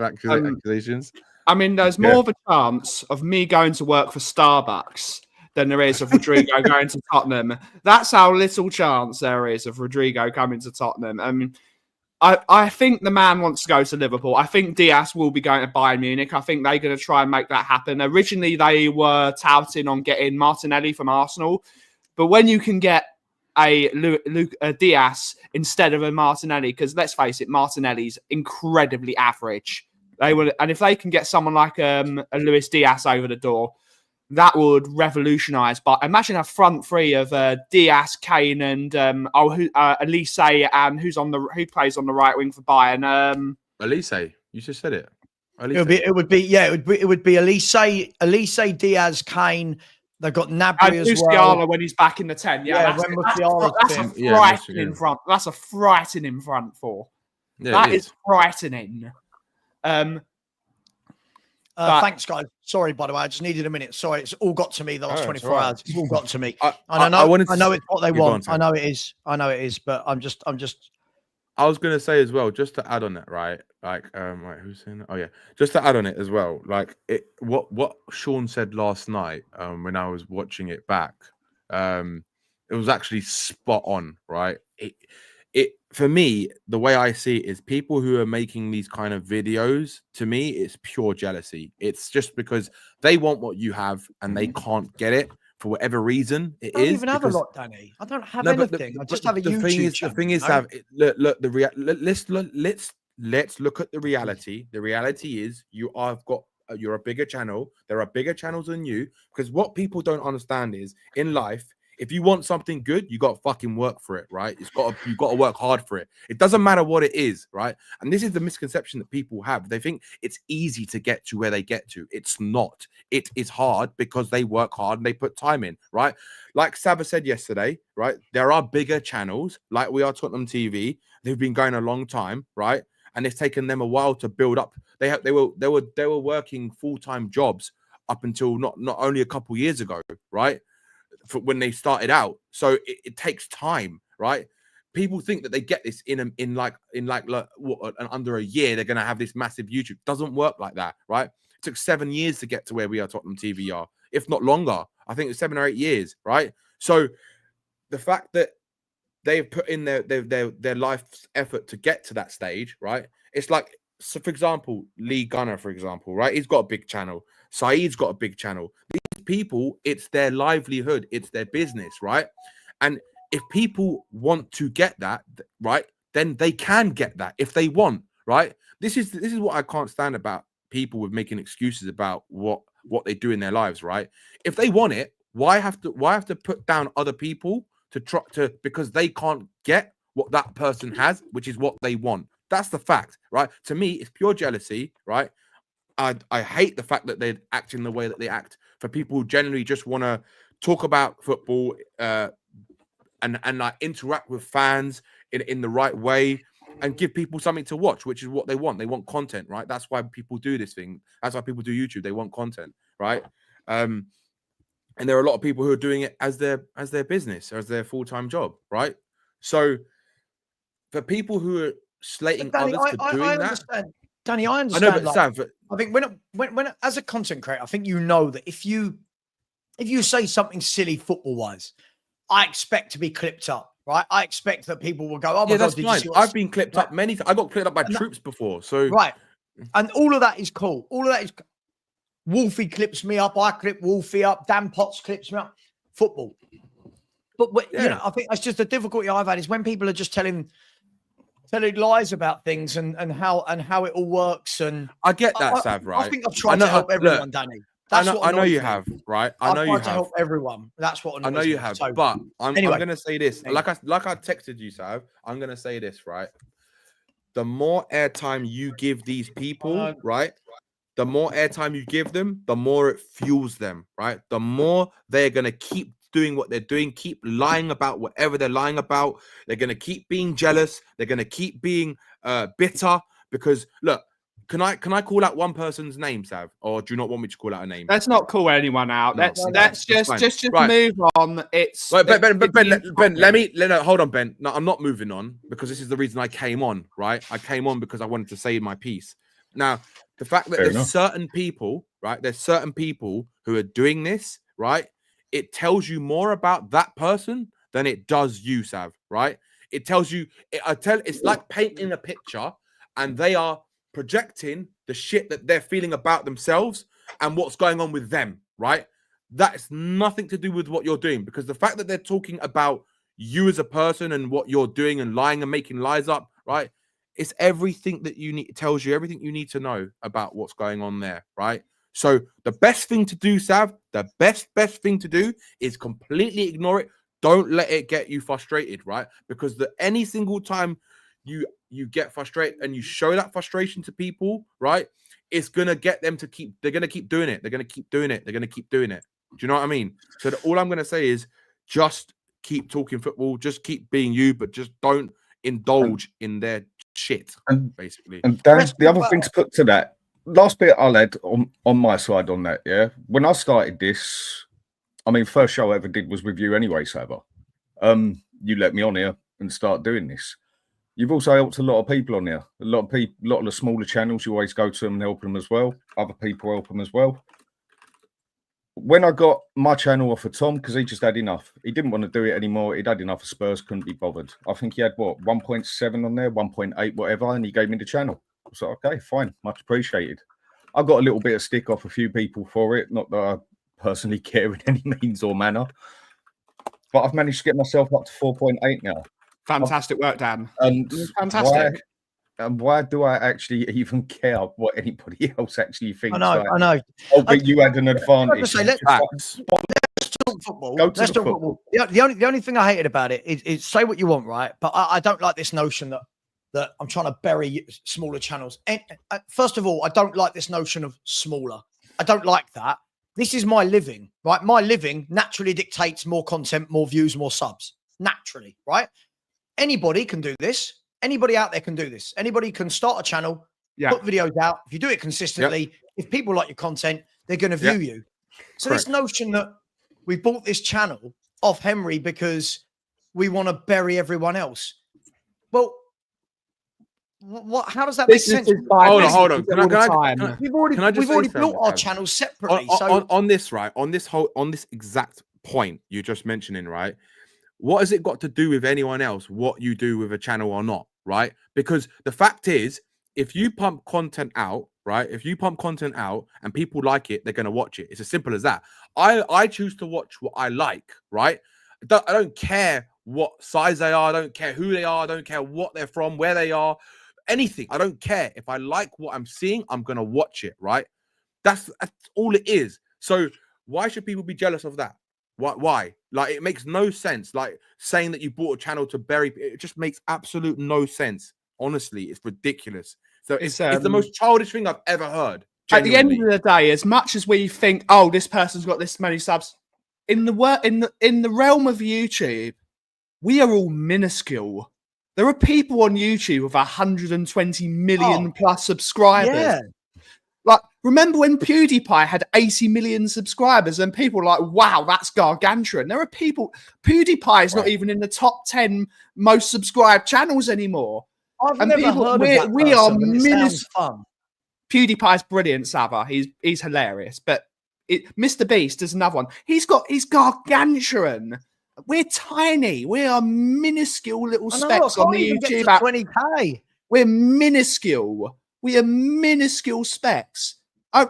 accusations. I mean, there's more of a chance of me going to work for Starbucks than there is of Rodrigo going to Tottenham. That's how little chance there is of Rodrigo coming to Tottenham. I mean, I think the man wants to go to Liverpool. I think Diaz will be going to Bayern Munich. I think they're going to try and make that happen. Originally, they were touting on getting Martinelli from Arsenal. But when you can get a Diaz instead of a Martinelli, because let's face it, Martinelli's incredibly average. And if they can get someone like a Luis Diaz over the door, that would revolutionise. But imagine a front three of Diaz, Kane, and Elise, and who plays on the right wing for Bayern? Elise, you just said it. It would be Elise, Diaz, Kane. They've got Gnabry as well. When he's back in the 10. That's a frightening front. That's a frightening front four. Yeah, that is frightening. Thanks, guys. Sorry, by the way, I just needed a minute. Sorry, it's all got to me the last 24 hours. It's all got to me. I know it's what they want. I know it is. But I'm just. I was gonna say as well, just to add on that, right? Like, wait, who's saying that? Oh yeah, just to add on it as well. Like, what Sean said last night, when I was watching it back, it was actually spot on, right? It for me, the way I see it is people who are making these kind of videos, to me, it's pure jealousy. It's just because they want what you have and they can't get it for whatever reason. I don't even have a lot, Danny. I don't have anything. I just have a YouTube channel. The thing is, let's look at the reality. The reality is you're a bigger channel. There are bigger channels than you, because what people don't understand is in life, if you want something good, you got to fucking work for it, right? You've got to work hard for it. It doesn't matter what it is, right? And this is the misconception that people have. They think it's easy to get to where they get to. It's not. It is hard because they work hard and they put time in, right? Like Savva said yesterday, right? There are bigger channels, like we are Tottenham TV. They've been going a long time, right? And it's taken them a while to build up. They were working full-time jobs up until not only a couple years ago, right? For when they started out, so it takes time, right? People think that they get this in under a year they're going to have this massive YouTube. Doesn't work like that, right? It took 7 years to get to where we are Tottenham TV are, if not longer. I think it's 7 or 8 years, right? So the fact that they've put in their life's effort to get to that stage, right? It's like so for example, Lee Gunner, for example, right? He's got a big channel. Saeed's got a big channel. These people, it's their livelihood, it's their business, right? And if people want to get that, right, then they can get that if they want, right? This is what I can't stand about people with making excuses about what they do in their lives, right? If they want it, why have to put down other people to try to, because they can't get what that person has, which is what they want. That's the fact, right? To me, it's pure jealousy, right? I hate the fact that they act in the way that they act. For people who generally just want to talk about football and like interact with fans in the right way and give people something to watch, which is what they want. They want content, right? That's why people do this thing. That's why people do YouTube. They want content, right? And there are a lot of people who are doing it as their business, as their full-time job, right? So for people who are slating Danny, others for doing that, understand. Danny, I understand. I know, but Sav, I think when as a content creator, I think you know that if you say something silly football-wise, I expect to be clipped up, right? I expect that people will go, "Oh my God, did you see what I've been clipped up many times. I got clipped up by troops before, so right." And all of that is cool. All of that is. Wolfie clips me up. I clip Wolfie up. Dan Potts clips me up. Football. But you know, I think that's just the difficulty I've had is when people are just telling lies about things and how it all works. And I get that, Sav, right? I think I've tried to help everyone, Danny. That's what I know you have, right? I know you have. To help everyone. That's what I know you have. So, but I'm going to say this. Anyway. Like I texted you, Sav. I'm going to say this, right? The more airtime you give these people, right? The more airtime you give them, the more it fuels them, right? The more they're going to keep doing what they're doing, keep lying about whatever they're lying about. They're going to keep being jealous. They're going to keep being bitter because, look, can I call out one person's name, Sav? Or do you not want me to call out a name? Let's not call anyone out. No, let's just right. Move on. It's right, Ben, hold on, Ben. No, I'm not moving on because this is the reason I came on, right? I came on because I wanted to say my piece. Now, the fact that there's certain people, right? There's certain people who are doing this, right? It tells you more about that person than it does you, Sav, right? It tells you, it's like painting a picture and they are projecting the shit that they're feeling about themselves and what's going on with them, right? That's nothing to do with what you're doing because the fact that they're talking about you as a person and what you're doing and lying and making lies up, right? It's everything that you need. It tells you everything you need to know about what's going on there, right? So the best thing to do, Sav, the best thing to do is completely ignore it. Don't let it get you frustrated, right? Because any single time you get frustrated and you show that frustration to people, right? It's gonna get them to keep. They're gonna keep doing it. They're gonna keep doing it. They're gonna keep doing it. Do you know what I mean? So all I'm gonna say is just keep talking football. Just keep being you, but just don't indulge in their shit, basically. And Dan, the other thing to put to that, last bit I'll add on my side on that, yeah. When I started this, I mean, first show I ever did was with you anyway, Savva. You let me on here and start doing this. You've also helped a lot of people on here. A lot of people, a lot of the smaller channels, you always go to them and help them as well. Other people help them as well. When I got my channel off of Tom, because he just had enough. He didn't want to do it anymore. He'd had enough of Spurs, couldn't be bothered. I think he had, 1.7 on there, 1.8, whatever, and he gave me the channel. I was like, okay, fine, much appreciated. I got a little bit of stick off a few people for it, not that I personally care in any means or manner. But I've managed to get myself up to 4.8 now. Fantastic work, Dan. And fantastic. Why do I actually even care what anybody else actually thinks? I know. Oh, but you had an advantage. Let's talk football. Let's talk football. The only thing I hated about it is say what you want, right? But I don't like this notion that I'm trying to bury smaller channels. And first of all, I don't like this notion of smaller. I don't like that. This is my living, right? My living naturally dictates more content, more views, more subs. Naturally, right? Anybody can do this. Anybody out there can do this. Anybody can start a channel, put videos out. If you do it consistently, if people like your content, they're going to view you. So this notion that we bought this channel off Henry because we want to bury everyone else. Well, what? How does that make sense? Hold on. We've already built our channels separately. On this exact point you're just mentioning, right? What has it got to do with anyone else? What you do with a channel or not, right? Because the fact is, if you pump content out, right? If you pump content out and people like it, they're going to watch it. It's as simple as that. I choose to watch what I like, right? I don't care what size they are. I don't care who they are. I don't care what they're from, where they are, anything. I don't care. If I like what I'm seeing, I'm going to watch it, right? That's all it is. So why should people be jealous of that? Why? Like, it makes no sense. Like, saying that you bought a channel to bury, it just makes absolute no sense. Honestly, it's ridiculous. So it's the most childish thing I've ever heard. Genuinely. At the end of the day, as much as we think, oh, this person's got this many subs, in the realm of YouTube, we are all minuscule. There are people on YouTube with 120 million plus subscribers. Yeah. Like, remember when PewDiePie had 80 million subscribers and people were like, wow, that's gargantuan. There are people, PewDiePie is not even in the top 10 most subscribed channels anymore. I've never heard of that we are minuscule. PewDiePie's brilliant, Savva. He's hilarious. But Mr. Beast is another one. He's gargantuan. We're tiny. We are minuscule little specks on the YouTube app. 20K. We're minuscule. We are minuscule specks. I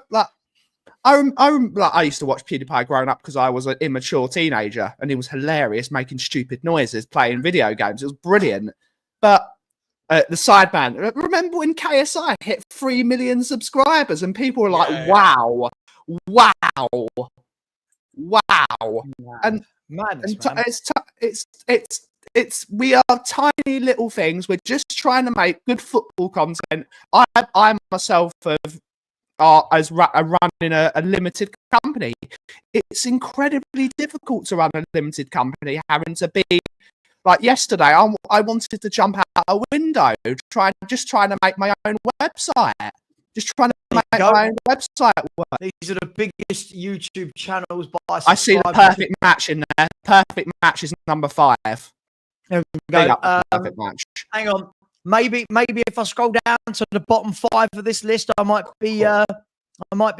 used to watch PewDiePie growing up because I was an immature teenager, and he was hilarious, making stupid noises, playing video games. It was brilliant. But the sideman, remember when KSI hit 3 million subscribers, and people were like, "Wow, and madness, it's we are tiny little things. We're just trying to make good football content. I myself are running a limited company. It's incredibly difficult to run a limited company, having to be like yesterday. I wanted to jump out a window, trying to make my own website. Just trying to make my own website work. These are the biggest YouTube channels by I see the perfect match in there. Perfect match is number 5. There we go. Perfect match. Hang on. Maybe if I scroll down to the bottom 5 of this list, I might be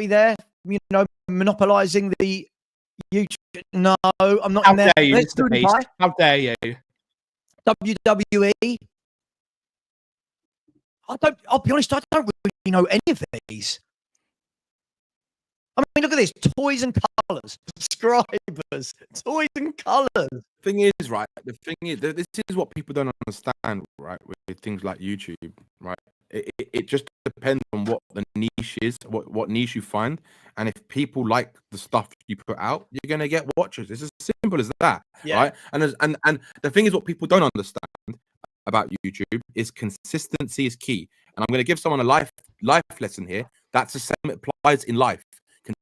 there. You know, monopolizing the YouTube. No, I'm not in there. How dare you, Mr. Beast? How dare you? WWE. I'll be honest, I don't really know any of these. I mean, look at this. Toys and colours. Subscribers. Toys and colours. Thing is, right? The thing is, this is what people don't understand, right? With things like YouTube, right? It just depends on what the niche is, what niche you find. And if people like the stuff you put out, you're going to get watchers. It's as simple as that, right? And the thing is, what people don't understand about YouTube is consistency is key. And I'm going to give someone a life lesson here. That's the same it applies in life.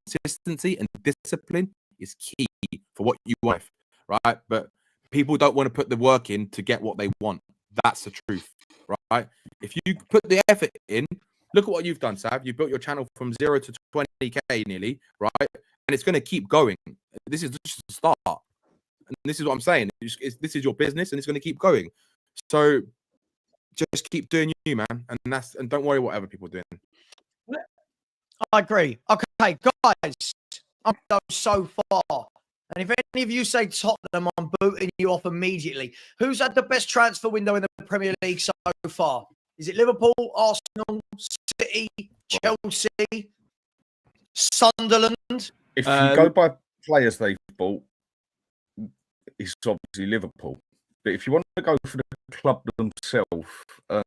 Consistency and discipline is key for what you want, right? But people don't want to put the work in to get what they want. That's the truth, right? If you put the effort in, look at what you've done, Sav. You built your channel from 0 to 20K nearly, right? And it's going to keep going. This is just the start. And this is what I'm saying. This is your business, and it's going to keep going. So just keep doing you, man. And don't worry what other people are doing. I agree. Okay, guys, I'm going so far. And if any of you say Tottenham, I'm booting you off immediately. Who's had the best transfer window in the Premier League so far? Is it Liverpool, Arsenal, City, Chelsea, Sunderland? If you go by players they've bought, it's obviously Liverpool. But if you want to go for the club themselves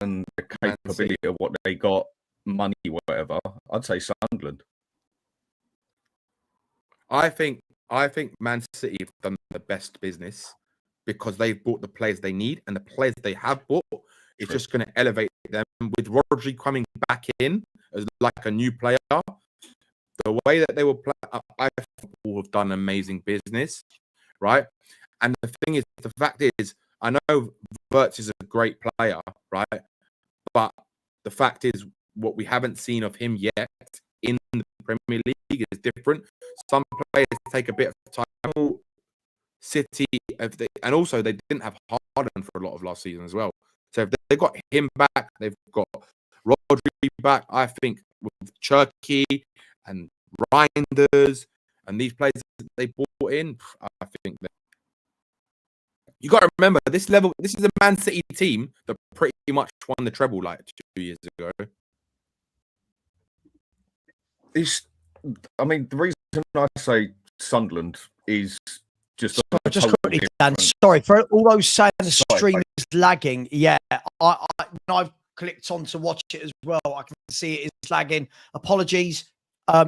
and the capability of what they got, money, whatever, I'd say Sunderland. I think Man City have done the best business because they've bought the players they need, and the players they have bought is just going to elevate them. With Rodrygo coming back in as like a new player, the way that they will play, I think all have done amazing business, right? And the thing is, the fact is, I know Wirtz is a great player, right? But the fact is, what we haven't seen of him yet in the Premier League is different. Some players take a bit of time. City, and also they didn't have Harden for a lot of last season as well. So if they got him back, they've got Rodrigo back. I think with Cherky and Reinders and these players that they bought in, I think that you got to remember this is a Man City team that pretty much won the treble like 2 years ago. I mean, the reason I say Sunderland is just just quickly, Dan. Sorry for all those saying the stream is lagging. Yeah, I've clicked on to watch it as well. I can see it is lagging. Apologies.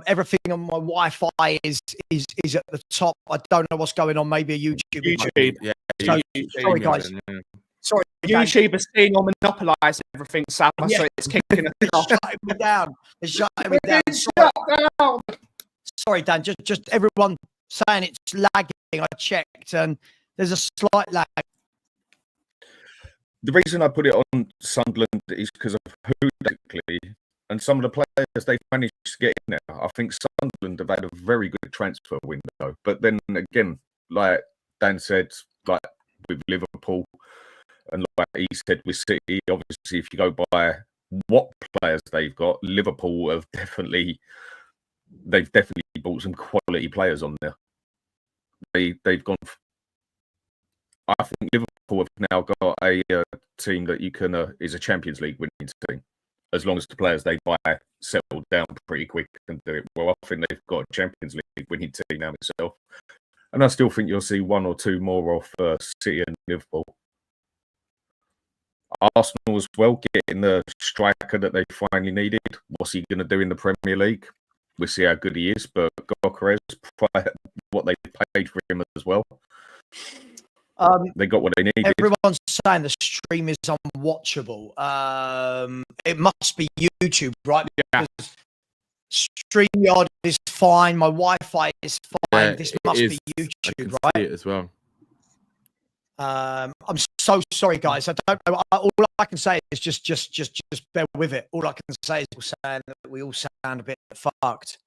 Everything on my Wi-Fi is at the top. I don't know what's going on. Maybe a YouTube. Yeah. So, sorry, guys. Yeah. Sorry. YouTube is seeing or monopolising everything, Savva, so it's kicking us off. Shutting me down. It's shutting me down. Sorry, Dan. Just everyone saying it's lagging. I checked, and there's a slight lag. The reason I put it on Sunderland is because of who they and some of the players they've managed to get in there. I think Sunderland have had a very good transfer window. But then again, like Dan said, like with Liverpool, and like he said with City, obviously, if you go by what players they've got, Liverpool have definitely bought some quality players on there. They've gone. I think Liverpool have now got a team that you can is a Champions League winning team, as long as the players they buy settle down pretty quick and do it well. I think they've got a Champions League winning team now itself, and I still think you'll see one or two more off City and Liverpool. Arsenal as well, getting the striker that they finally needed. What's he going to do in the Premier League? We'll see how good he is, but Gyökeres, what they paid for him as well. They got what they needed. Everyone's saying the stream is unwatchable. It must be YouTube, right? Yeah. StreamYard is fine. My Wi-Fi is fine. Yeah, this must be YouTube, right? See it as well. I'm so sorry, guys. I don't know. All I can say is just bear with it. All I can say is saying that we all sound a bit fucked.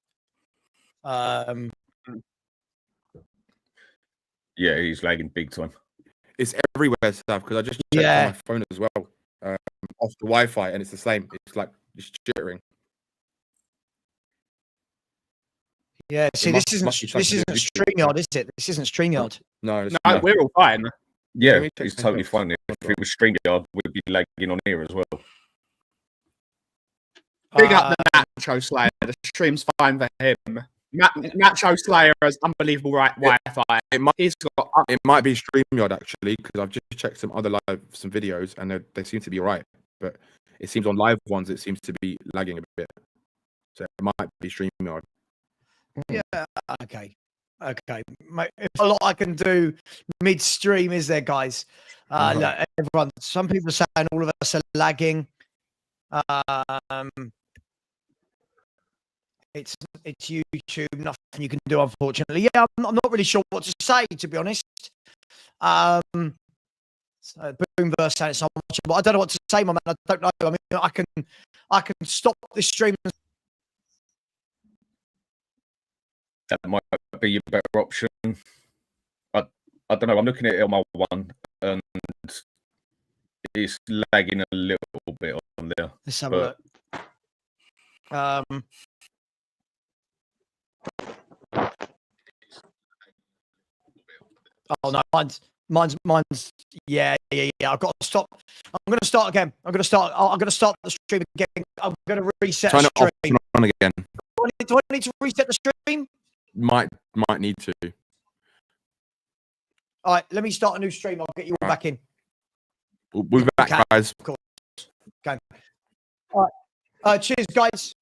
Yeah, he's lagging big time. It's everywhere stuff because I just checked on my phone as well, off the Wi-Fi, and it's the same. It's like it's jittering. Yeah, see, this isn't StreamYard, is it? This isn't StreamYard. No, we're all fine. Yeah, it's totally fine. If it was StreamYard, we'd be lagging on here as well. Big up the Nacho Slayer. The stream's fine for him. Nacho Slayer has unbelievable Wi-Fi. It might be StreamYard actually, because I've just checked some videos and they seem to be right. But it seems on live ones it seems to be lagging a bit. So it might be StreamYard. Yeah. Okay. Mate, if a lot I can do mid-stream, is there, guys? Look, everyone. Some people are saying all of us are lagging. It's YouTube. Nothing you can do, unfortunately. Yeah, I'm not really sure what to say, to be honest. So Boomverse saying it's unwatchable. I don't know what to say, my man. I don't know. I mean, I can stop this stream. That might be a better option. I don't know. I'm looking at it on my one, and it's lagging a little bit on there. Let's have a look. Oh no, mine's yeah. I've got to stop. I'm going to start again. I'm going to start the stream again. I'm going to reset the stream. Turn it on again. Do I need to reset the stream? Might need to. All right, let me start a new stream. I'll get you all back in. We'll be back, guys. Of course. Okay. All right. Cheers, guys.